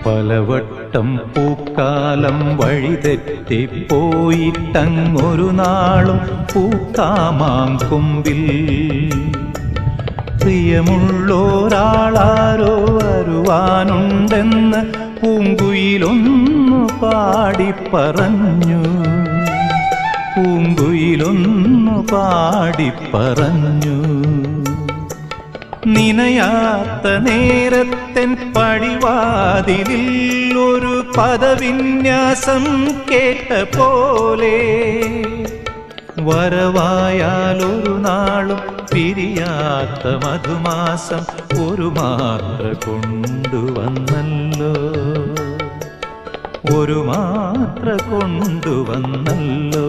പലവട്ടം പൂക്കാലം വഴിതെറ്റിപ്പോയിട്ടങ്ങൊരു നാളും പൂക്കാമാം കൊമ്പിൽ പ്രിയമുള്ളോരാളാരോ വരുവാനുണ്ടെന്ന് പൂങ്കുയിലൊന്നു പാടിപ്പറഞ്ഞു. പൂങ്കുയിലൊന്നു പാടിപ്പറഞ്ഞു. നിനയാത്ത നേരത്തൻ പടിവാതിലിൽ ഒരു പദവിന്യാസം കേട്ട പോലെ വരവായാലൊരു നാളും പിരിയാത്ത മധുമാസം ഒരു മാത്ര കൊണ്ടുവന്നല്ലോ. ഒരു മാത്ര കൊണ്ടുവന്നല്ലോ.